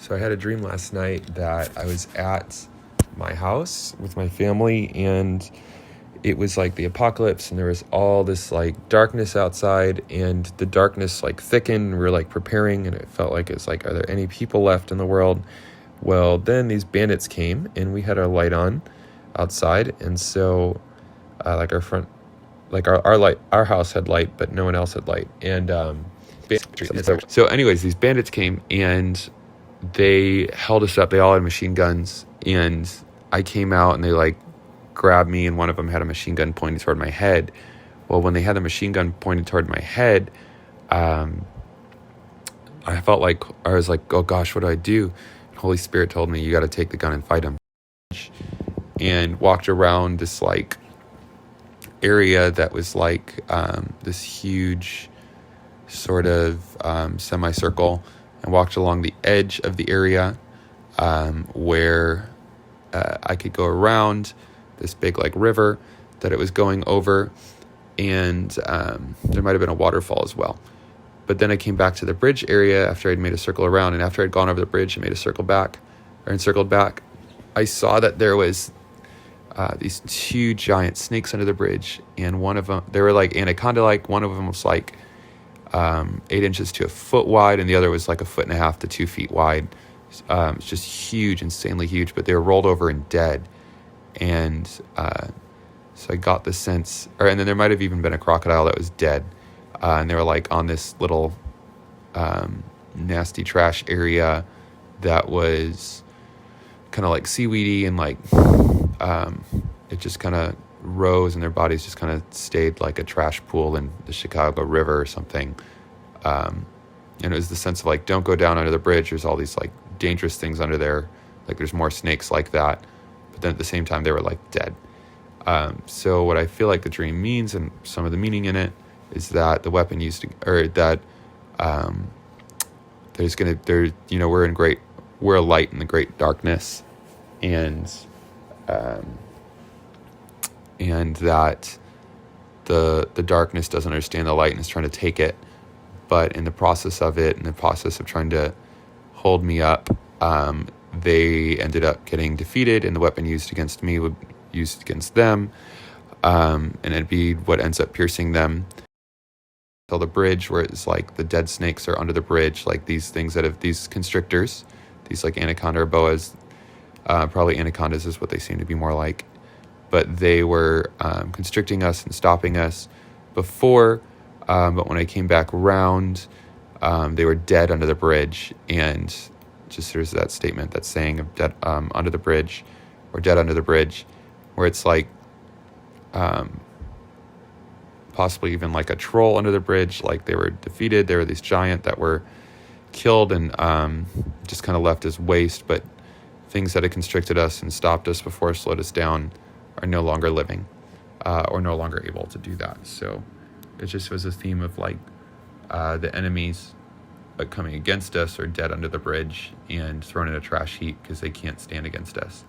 So I had a dream last night that I was at my house with my family, and it was like the apocalypse, and there was all this like darkness outside, and the darkness like thickened. We were like preparing, and it felt like it's like, are there any people left in the world? Well, then these bandits came, and we had our light on outside, and so like our front, like our light, our house had light, but no one else had light. And so anyways, these bandits came and they held us up. They all had machine guns, and I came out, and they like grabbed me, and one of them had a machine gun pointed toward my head. Well, when they had the machine gun pointed toward my head, I felt like, I was like, oh gosh, what do I do? And Holy Spirit told me, you got to take the gun and fight him. And walked around this like area that was like this huge sort of semicircle, and walked along the edge of the area where I could go around this big like river that it was going over, and there might have been a waterfall as well. But then I came back to the bridge area after I'd made a circle around, and after I'd gone over the bridge and made a circle back, or encircled back, I saw that there was these two giant snakes under the bridge, and one of them, they were like anaconda-like. One of them was like 8 inches to a foot wide, and the other was like 1.5 feet to 2 feet wide. It's just huge, insanely huge, but they were rolled over and dead. And so I got the sense, and then there might have even been a crocodile that was dead, and they were like on this little nasty trash area that was kind of like seaweedy, and like it just kind of rose, and their bodies just kind of stayed like a trash pool in the Chicago River or something. And it was the sense of like, don't go down under the bridge. There's all these like dangerous things under there. Like there's more snakes like that. But then at the same time, they were like dead. So what I feel like the dream means, and some of the meaning in it, is that the weapon used to, or that we're a light in the great darkness, and that the darkness doesn't understand the light and is trying to take it. But in the process of it, in the process of trying to hold me up, they ended up getting defeated, and the weapon used against me would used against them, and it'd be what ends up piercing them. Till the bridge, where it's like the dead snakes are under the bridge, like these things that have these constrictors, these like anaconda or boas, probably anacondas is what they seem to be more like, but they were constricting us and stopping us before. But when I came back around, they were dead under the bridge. And just there's that statement, that saying of dead under the bridge, or dead under the bridge, where it's like possibly even like a troll under the bridge. Like they were defeated. They were these giant that were killed and just kind of left as waste. But things that had constricted us and stopped us before, slowed us down, are no longer living, or no longer able to do that. So it just was a theme of like the enemies coming against us are dead under the bridge and thrown in a trash heap because they can't stand against us.